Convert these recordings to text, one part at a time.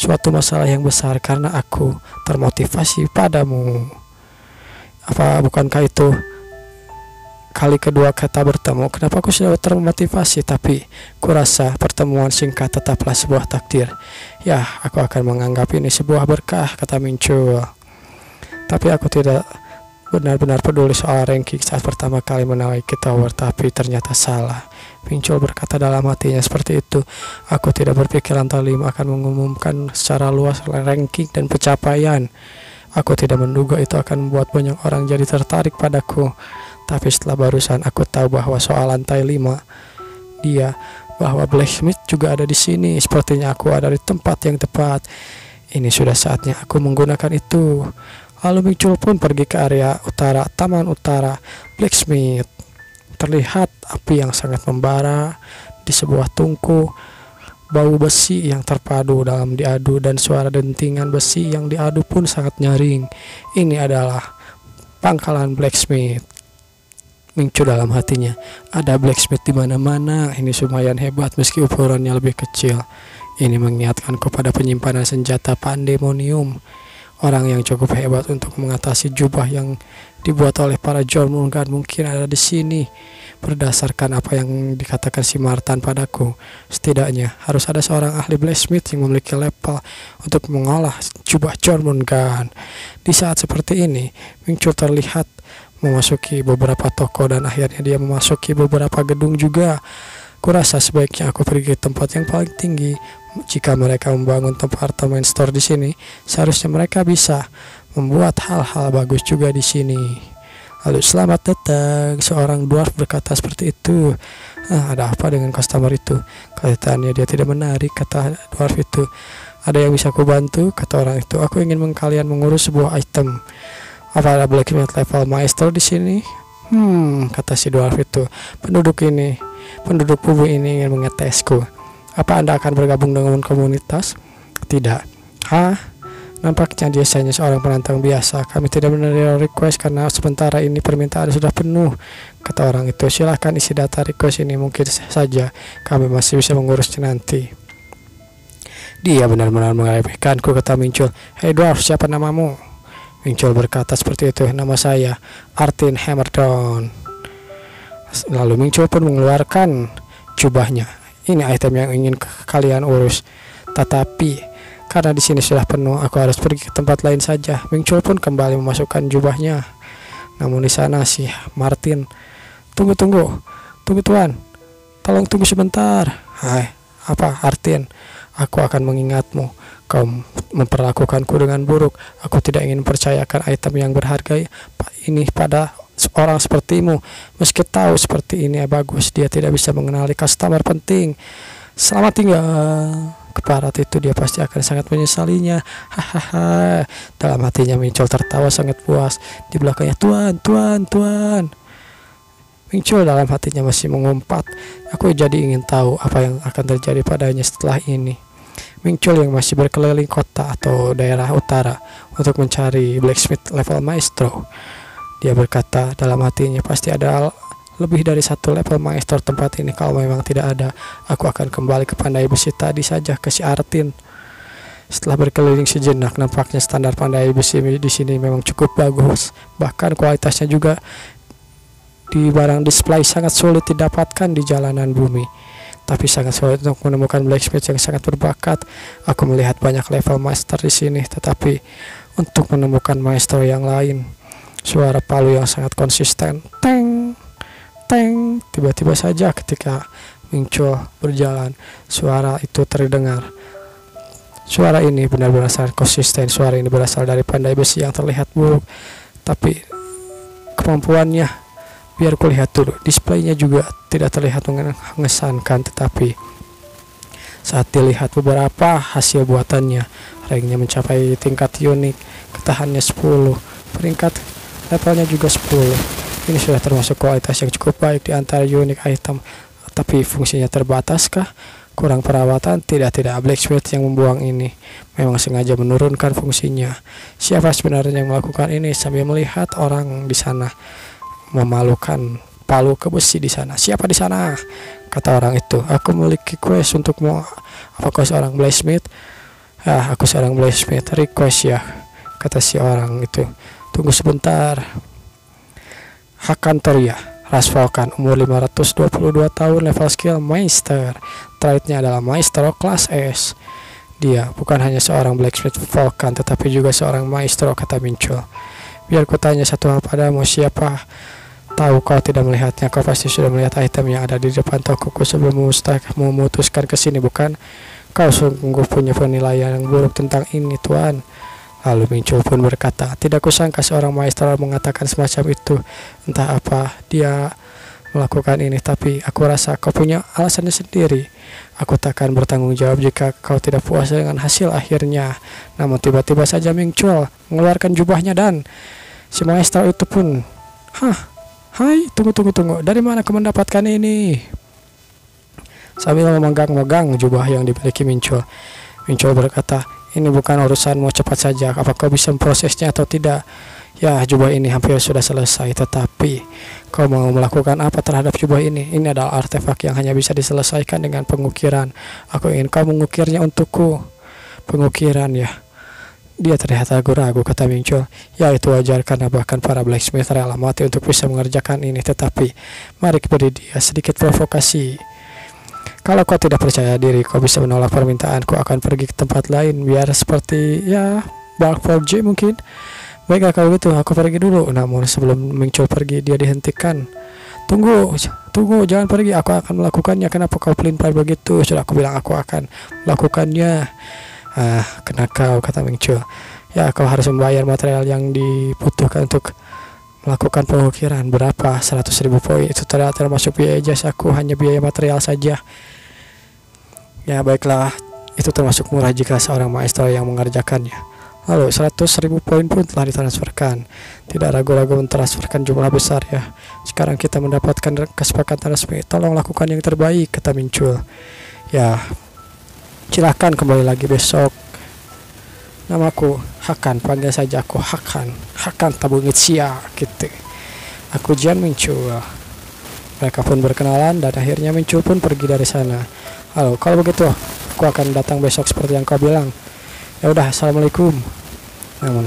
suatu masalah yang besar karena aku termotivasi padamu. Apa bukankah itu kali kedua kita bertemu? Kenapa aku sudah termotivasi, tapi kurasa pertemuan singkat tetaplah sebuah takdir. Ya, aku akan menganggap ini sebuah berkah, kata Mincul. Tapi aku tidak benar-benar peduli soal ranking saat pertama kali menaiki tower, tapi ternyata salah. Mincul berkata dalam hatinya seperti itu. Aku tidak berpikiran Talim akan mengumumkan secara luas ranking dan pencapaian. Aku tidak menduga itu akan membuat banyak orang jadi tertarik padaku. Tapi setelah barusan aku tahu bahwa soal lantai 5 dia, bahwa Blacksmith juga ada di sini. Sepertinya aku ada di tempat yang tepat. Ini sudah saatnya aku menggunakan itu. Lalu Mincul pun pergi ke area utara, taman utara Blacksmith. Terlihat api yang sangat membara di sebuah tungku. Bau besi yang terpadu dalam diadu dan suara dentingan besi yang diadu pun sangat nyaring. Ini adalah pangkalan Blacksmith. Mincul dalam hatinya, ada Blacksmith di mana-mana. Ini lumayan hebat meski ukurannya lebih kecil. Ini mengingatkanku pada penyimpanan senjata pandemonium. Orang yang cukup hebat untuk mengatasi jubah yang dibuat oleh para Jormungand mungkin ada di sini. Berdasarkan apa yang dikatakan si Martan padaku, setidaknya harus ada seorang ahli blacksmith yang memiliki level untuk mengolah jubah Jormungand. Di saat seperti ini, Mincul terlihat memasuki beberapa toko dan akhirnya dia memasuki beberapa gedung juga. Kurasa sebaiknya aku pergi ke tempat yang paling tinggi. Jika mereka membangun apartemen store di sini, seharusnya mereka bisa membuat hal-hal bagus juga di sini. Lalu selamat datang, seorang dwarf berkata seperti itu. Ada apa dengan customer itu? Kelihatannya dia tidak menarik, kata dwarf itu. Ada yang bisa aku bantu? Kata orang itu. Aku ingin kalian mengurus sebuah item. Apa ada blacksmith level master di sini? Kata si dwarf itu. Penduduk bumi ini ingin mengetesku. Apa Anda akan bergabung dengan komunitas? Tidak. Nampaknya dia hanya seorang penantang biasa. Kami tidak menerima request karena sementara ini permintaan sudah penuh, kata orang itu. Silahkan isi data request ini, mungkin saja kami masih bisa mengurusnya nanti. Dia benar-benar meremehkanku, kata Mincul. Hei dwarf, siapa namamu? Mincul berkata seperti itu. Nama saya Artin Hammerdown. Lalu Mincul pun mengeluarkan jubahnya. Ini item yang ingin kalian urus. Tetapi karena di sini sudah penuh, aku harus pergi ke tempat lain saja. Mincul pun kembali memasukkan jubahnya. Namun di sana si Martin, tunggu tuan, tolong tunggu sebentar. Hai, apa Artin? Aku akan mengingatmu. Kau memperlakukanku dengan buruk. Aku tidak ingin mempercayakan item yang berharga ini pada orang sepertimu. Meski tahu seperti ini bagus, dia tidak bisa mengenali customer penting. Selamat tinggal. Keparat itu dia pasti akan sangat menyesalinya. Hahaha. Dalam hatinya Mincul tertawa sangat puas. Di belakangnya, tuan. Mincul dalam hatinya masih mengumpat. Aku jadi ingin tahu apa yang akan terjadi padanya setelah ini. Mincul yang masih berkeliling kota atau daerah utara untuk mencari blacksmith level maestro. Dia berkata dalam hatinya, pasti ada lebih dari satu level maestro tempat ini. Kalau memang tidak ada, aku akan kembali ke pandai besi tadi saja, ke si Artin. Setelah berkeliling sejenak, nampaknya standar pandai besi di sini memang cukup bagus. Bahkan kualitasnya juga di barang display sangat sulit didapatkan di jalanan bumi. Tapi sangat sulit untuk menemukan blacksmith yang sangat berbakat. Aku melihat banyak level master di sini, tetapi untuk menemukan maestro yang lain, suara palu yang sangat konsisten, teng, tiba-tiba saja ketika Mincul berjalan, suara itu terdengar. Suara ini benar-benar sangat konsisten. Suara ini berasal dari pandai besi yang terlihat buruk, tapi kemampuannya, biar kulihat dulu, displaynya juga tidak terlihat mengesankan. Tetapi saat dilihat beberapa hasil buatannya, ranknya mencapai tingkat unik, ketahanannya 10, peringkat levelnya juga 10. Ini sudah termasuk kualitas yang cukup baik di antara unik item. Tapi fungsinya terbataskah? Kurang perawatan? Tidak. Blacksmith yang membuang ini memang sengaja menurunkan fungsinya. Siapa sebenarnya yang melakukan ini? Sambil melihat orang di sana memalukan palu ke besi di sana. Siapa di sana? Kata orang itu. Aku memiliki quest untukmu. Apakah seorang blacksmith? Aku seorang blacksmith, request ya, kata si orang itu. Tunggu sebentar. Hakan Toria, ras Vulcan, umur 522 tahun, level skill Meister. Traitnya adalah Maestro kelas S. Dia bukan hanya seorang blacksmith Vulcan, tetapi juga seorang maestro, kata Minchul. Biar ku tanya satu hal padamu, siapa tahu kau tidak melihatnya. Kau pasti sudah melihat item yang ada di depan tokoku sebelum memutuskan ke sini, bukan? Kau sungguh punya penilaian yang buruk tentang ini, Tuan. Lalu Minchul pun berkata, tidak kusangka seorang maestro mengatakan semacam itu. Entah apa dia melakukan ini, tapi aku rasa kau punya alasannya sendiri. Aku takkan bertanggung jawab jika kau tidak puas dengan hasil akhirnya. Namun tiba-tiba saja Minchul mengeluarkan jubahnya dan si maestro itu pun, hai, tunggu. Dari mana kau mendapatkan ini? Sambil memegang-megang jubah yang dimiliki Minchul berkata, ini bukan urusanmu, cepat saja. Apa kau bisa memprosesnya atau tidak? Ya, jubah ini hampir sudah selesai, tetapi kau mau melakukan apa terhadap jubah ini? Ini adalah artefak yang hanya bisa diselesaikan dengan pengukiran. Aku ingin kau mengukirnya untukku. Pengukiran ya? Dia terlihat ragu-ragu, kata Minchul. Ya, itu wajar karena bahkan para blacksmith rela mati untuk bisa mengerjakan ini. Tetapi mari beri dia sedikit provokasi. Kalau kau tidak percaya diri, kau bisa menolak permintaanku. Akan pergi ke tempat lain, biar seperti ya Dark 4J mungkin. Baiklah kalau gitu, aku pergi dulu. Namun sebelum Minchul pergi, dia dihentikan. Tunggu, jangan pergi. Aku akan melakukannya. Kenapa kau pelin-pelan begitu? Sudah aku bilang aku akan melakukannya. Kena kau, kata Minchul. Ya, kau harus membayar material yang dibutuhkan untuk melakukan pengukiran. Berapa? 100.000 poin. Itu termasuk biaya jasaku, hanya biaya material saja. Ya baiklah, itu termasuk murah jika seorang maestro yang mengerjakannya. Lalu 100.000 poin pun telah ditransferkan. Tidak ragu-ragu mentransferkan jumlah besar ya. Sekarang kita mendapatkan kesepakatan resmi. Tolong lakukan yang terbaik, kata Minchul. Ya, silahkan kembali lagi besok. Namaku Hakan, panggil saja aku Hakan Tabungitsia gitu. Aku Jian Minchul. Mereka pun berkenalan dan akhirnya Minchul pun pergi dari sana. Halo, kalau begitu aku akan datang besok seperti yang kau bilang. Ya udah, assalamualaikum. Namun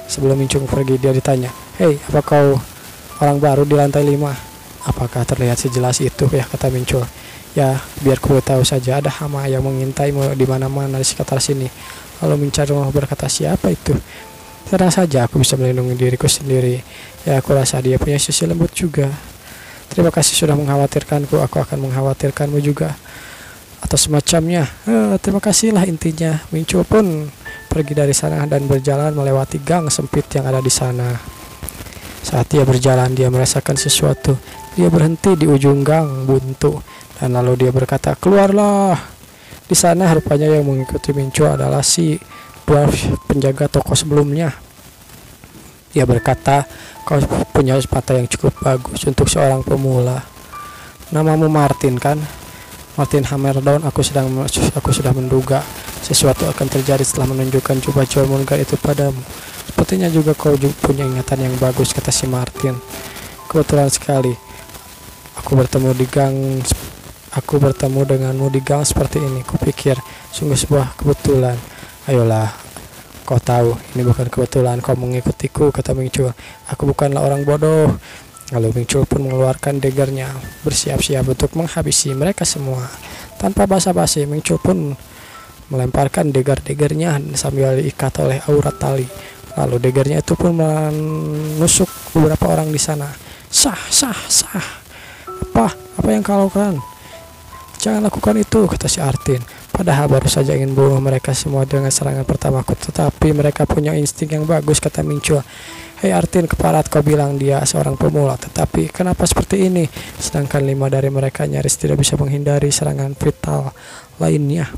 sebelum Minchul pergi, dia ditanya, hei, apa kau orang baru di lantai 5? Apakah terlihat sejelas itu ya, kata Minchul. Ya, biar ku tahu saja, ada hama yang mengintaimu di mana-mana di sekitar sini. Lalu Minchul berkata, siapa itu? Tenang saja, aku bisa melindungi diriku sendiri. Ya, aku rasa dia punya sisi lembut juga. Terima kasih sudah mengkhawatirkanku, aku akan mengkhawatirkanmu juga. Atau semacamnya. Terima kasihlah intinya. Minchul pun pergi dari sana dan berjalan melewati gang sempit yang ada di sana. Saat dia berjalan, dia merasakan sesuatu. Dia berhenti di ujung gang buntu dan lalu dia berkata, keluarlah. Di sana rupanya yang mengikuti Minchul adalah si dwarf penjaga toko sebelumnya. Dia berkata, kau punya mata yang cukup bagus untuk seorang pemula. Namamu Martin kan? Martin Hammerdown. Aku sudah menduga sesuatu akan terjadi setelah menunjukkan jubah Jormungandr itu padamu. Sepertinya juga kau punya ingatan yang bagus, kata si Martin. Kebetulan sekali aku bertemu denganmu di gang seperti ini. Kupikir sungguh sebuah kebetulan. Ayolah, kau tahu ini bukan kebetulan kau mengikutiku, kata Minchul. Aku bukanlah orang bodoh. Lalu Minchul pun mengeluarkan daggernya, bersiap-siap untuk menghabisi mereka semua. Tanpa basa-basi, Minchul pun melemparkan daggernya sambil diikat oleh aura tali. Lalu daggernya itu pun menusuk beberapa orang di sana. Sah. Apa yang kau lakukan? Jangan lakukan itu, kata si Artin. Padahal baru saja ingin bunuh mereka semua dengan serangan pertamaku, tetapi mereka punya insting yang bagus, kata Minchul. Hei Artin, keparat, kau bilang dia seorang pemula, tetapi kenapa seperti ini? Sedangkan 5 dari mereka nyaris tidak bisa menghindari serangan vital lainnya.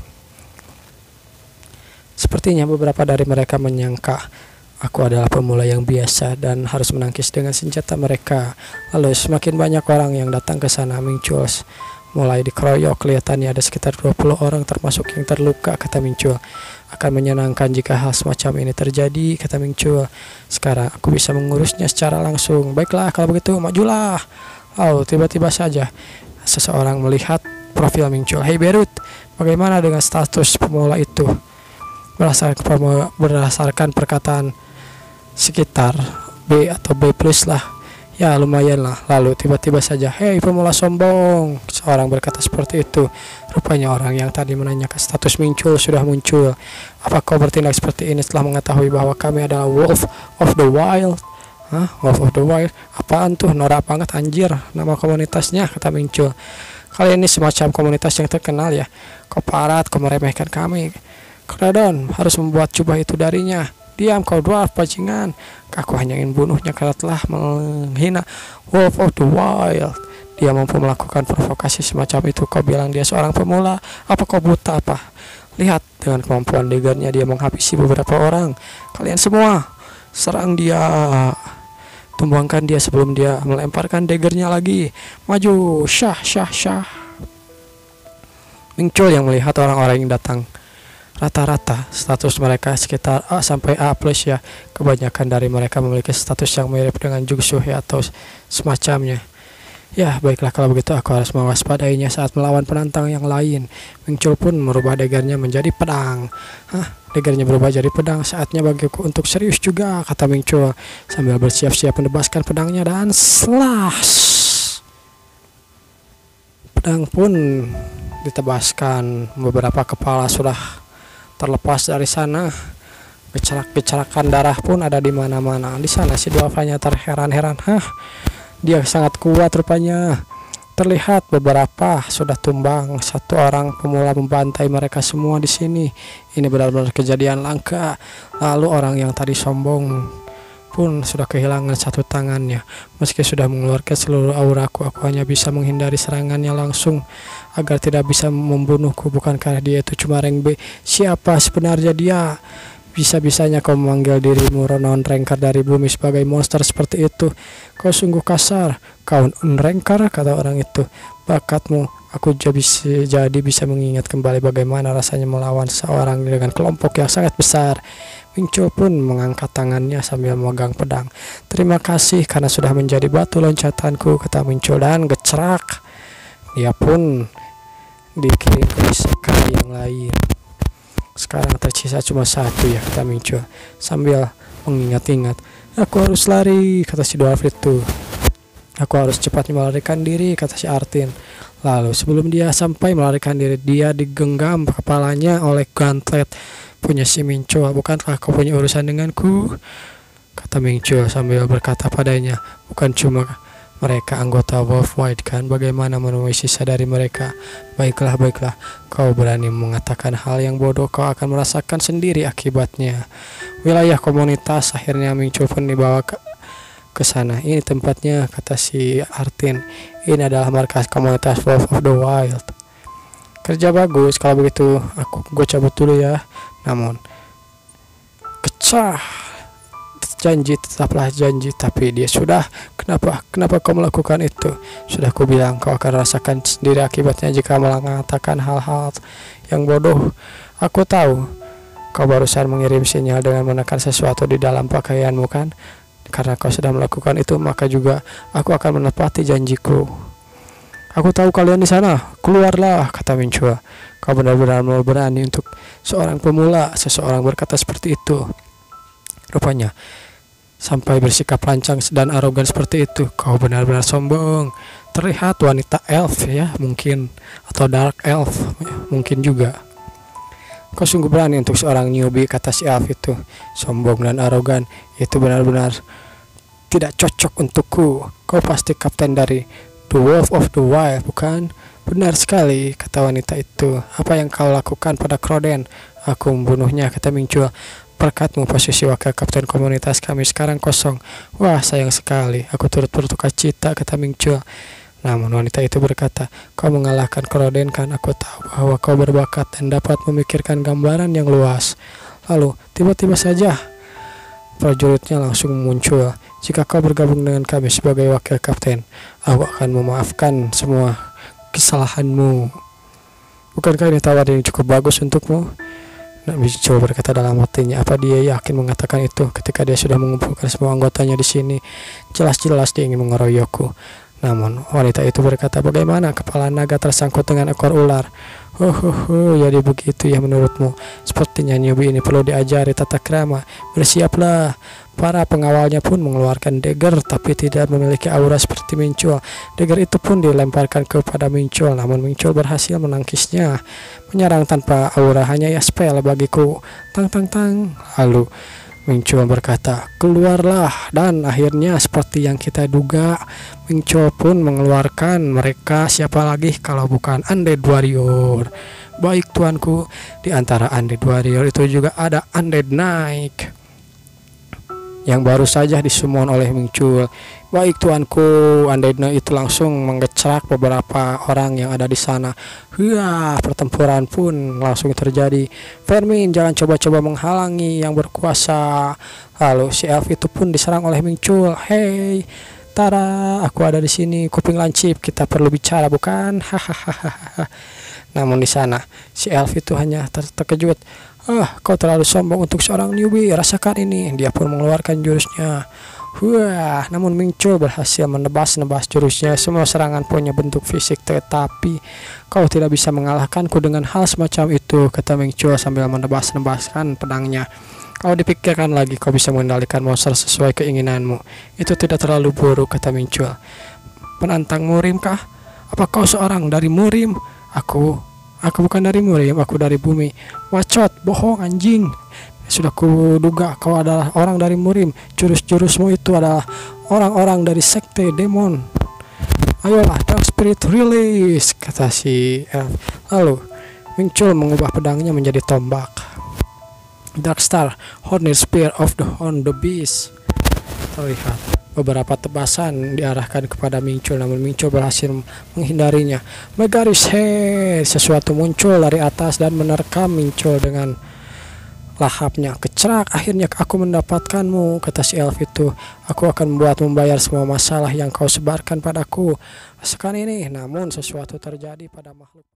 Sepertinya beberapa dari mereka menyangka aku adalah pemula yang biasa dan harus menangkis dengan senjata mereka. Lalu semakin banyak orang yang datang ke sana. Minchul mulai dikeroyok, kelihatannya ada sekitar 20 orang termasuk yang terluka, kata Minchul. Akan menyenangkan jika hal semacam ini terjadi, kata Minchul. Sekarang aku bisa mengurusnya secara langsung. Baiklah, kalau begitu majulah. Oh, tiba-tiba saja seseorang melihat profil Minchul. Hei Berut, bagaimana dengan status pemula itu? berdasarkan perkataan sekitar B atau B plus lah, ya lumayan lah. Lalu tiba-tiba saja, hei pemula sombong, seorang berkata seperti itu. Rupanya orang yang tadi menanyakan status muncul sudah muncul. Apa kau bertindak seperti ini setelah mengetahui bahwa kami adalah Wolf of the Wild? Hah? Wolf of the Wild? Apaan tuh? Norak banget anjir nama komunitasnya, kata muncul. Kalian ini semacam komunitas yang terkenal ya. Kau parat, kau meremehkan kami. Kredon harus membuat jubah itu darinya. Diam kau dwarf bajingan. Aku hanya ingin bunuhnya karena telah menghina Wolf of the Wild. Dia mampu melakukan provokasi semacam itu. Kau bilang dia seorang pemula. Apa kau buta apa? Lihat, dengan kemampuan daggernya dia menghabisi beberapa orang. Kalian semua serang dia. Tumbangkan dia sebelum dia melemparkan daggernya lagi. Maju, syah syah syah. Muncul yang melihat orang-orang yang datang. Rata-rata status mereka sekitar A sampai A plus ya. Kebanyakan dari mereka memiliki status yang mirip dengan Jungsuh ya, atau semacamnya. Ya baiklah, kalau begitu aku harus mewaspadainya saat melawan penantang yang lain. Muncul pun merubah daggernya menjadi pedang. Daggernya berubah jadi pedang. Saatnya bagiku untuk serius juga, kata Muncul sambil bersiap-siap menebaskan pedangnya dan slash. Pedang pun ditebaskan. Beberapa kepala sudah terlepas dari sana. Gecerak-gecerakan darah pun ada di mana-mana. Di sana si dwarfanya terheran-heran. Dia sangat kuat rupanya. Terlihat beberapa sudah tumbang. Satu orang pemula membantai mereka semua di sini. Ini benar-benar kejadian langka. Lalu orang yang tadi sombong pun sudah kehilangan satu tangannya. Meski sudah mengeluarkan seluruh auraku, aku hanya bisa menghindari serangannya langsung agar tidak bisa membunuhku. Bukankah dia itu cuma rank B? Siapa sebenarnya dia? Bisa-bisanya kau memanggil dirimu non-ranker dari bumi sebagai monster seperti itu. Kau sungguh kasar. Kau non-ranker, kata orang itu. Bakatmu, aku jadi bisa mengingat kembali bagaimana rasanya melawan seorang dengan kelompok yang sangat besar. Muncul pun mengangkat tangannya sambil memegang pedang. Terima kasih karena sudah menjadi batu loncatanku, kata Muncul, dan gecerak. Dia pun dikirim ke isekai yang lain. Sekarang tersisa cuma satu ya, kata Muncul sambil mengingat-ingat. Aku harus lari, kata si dwarf itu. Aku harus cepat melarikan diri, kata si Artin. Lalu sebelum dia sampai melarikan diri, dia digenggam kepalanya oleh gauntlet punya si Muncul. Bukankah kau punya urusan denganku? Kata Muncul sambil berkata padanya. Bukan cuma mereka anggota Wolf White kan? Bagaimana menemui sisa dari mereka? Baiklah, baiklah. Kau berani mengatakan hal yang bodoh, kau akan merasakan sendiri akibatnya. Wilayah komunitas. Akhirnya Muncul pun dibawa ke sana. Ini tempatnya, kata si Artin. Ini adalah markas komunitas Wolf of the Wild. Kerja bagus. Kalau begitu gue cabut dulu ya. Namun kecah. Janji, tetaplah janji. Tapi dia sudah. Kenapa kau melakukan itu? Sudah ku bilang kau akan rasakan sendiri akibatnya jika mengatakan hal-hal yang bodoh. Aku tahu kau barusan mengirim sinyal dengan menekan sesuatu di dalam pakaianmu kan? Karena kau sudah melakukan itu, maka juga aku akan menepati janjiku. Aku tahu kalian di sana. Keluarlah, kata Muncul. Kau benar-benar mau berani untuk seorang pemula. Seseorang berkata seperti itu. Rupanya sampai bersikap lancang dan arogan seperti itu. Kau benar-benar sombong. Terlihat wanita elf ya, mungkin, atau dark elf mungkin juga. Kau sungguh berani untuk seorang newbie, kata si elf itu. Sombong dan arogan, itu benar-benar tidak cocok untukku. Kau pasti kapten dari The Wolf of the Wild, bukan? Benar sekali, kata wanita itu. Apa yang kau lakukan pada Kroden? Aku membunuhnya, kata Muncul. Berkatmu posisi wakil kapten komunitas kami sekarang kosong. Wah, sayang sekali. Aku turut berduka cita, kata Muncul. Namun wanita itu berkata, kau mengalahkan Kroden kan? Aku tahu bahwa kau berbakat dan dapat memikirkan gambaran yang luas. Lalu tiba-tiba saja prajuritnya langsung muncul. Jika kau bergabung dengan kami sebagai wakil kapten, aku akan memaafkan semua kesalahanmu. Bukankah ini tawaran yang cukup bagus untukmu? Muncul berkata dalam hatinya, apa dia yakin mengatakan itu ketika dia sudah mengumpulkan semua anggotanya di sini? Jelas-jelas dia ingin mengeroyokku. Namun wanita itu berkata, bagaimana kepala naga tersangkut dengan ekor ular? Jadi begitu ya menurutmu? Sepertinya newbie ini perlu diajari tata krama. Bersiaplah. Para pengawalnya pun mengeluarkan dagger, tapi tidak memiliki aura seperti Mincul. Dagger itu pun dilemparkan kepada Mincul, namun Mincul berhasil menangkisnya. Menyerang tanpa aura hanya ya spell bagiku. Tang tang tang. Lalu Mincul berkata, keluarlah, dan akhirnya seperti yang kita duga, Mincul pun mengeluarkan mereka. Siapa lagi kalau bukan Undead Warrior? Baik tuanku, di antara Undead Warrior itu juga ada Undead Knight yang baru saja disummon oleh Mincul. Baik tuanku, Undead Knight itu langsung mengecrak beberapa orang yang ada di sana. Pertempuran pun langsung terjadi. Vermin, jangan coba-coba menghalangi yang berkuasa. Lalu si elf itu pun diserang oleh Mincul. Hei, Tara, aku ada di sini. Kuping lancip, kita perlu bicara, bukan? Hahaha. Namun di sana si elf itu hanya terkejut. Kau terlalu sombong untuk seorang newbie. Rasakan ini. Dia pun mengeluarkan jurusnya. Namun Mincul berhasil menebas-nebas jurusnya. Semua serangan punya bentuk fisik, tetapi kau tidak bisa mengalahkanku dengan hal semacam itu, kata Mincul sambil menebas-nebaskan pedangnya. Kalau dipikirkan lagi, kau bisa mengendalikan monster sesuai keinginanmu. Itu tidak terlalu buruk, kata Mincul. Penantang Murim kah? Apa kau seorang dari Murim? Aku bukan dari Murim, aku dari bumi. Wacot, bohong anjing. Sudah kuduga kau adalah orang dari Murim. Jurus-jurusmu itu adalah orang-orang dari sekte demon. Ayolah, Dark Spirit release, kata si elf. Lalu Mincul mengubah pedangnya menjadi tombak. Dark Star, Horned Spear of the Horn the Beast. Terlihat beberapa tebasan diarahkan kepada Mincul, namun Mincul berhasil menghindarinya. Megaris Head, sesuatu muncul dari atas dan menerkam Mincul dengan lahapnya. Kecerak, akhirnya aku mendapatkanmu, kata si elf itu. Aku akan membayar semua masalah yang kau sebarkan padaku. Rasakan ini. Namun sesuatu terjadi pada makhluk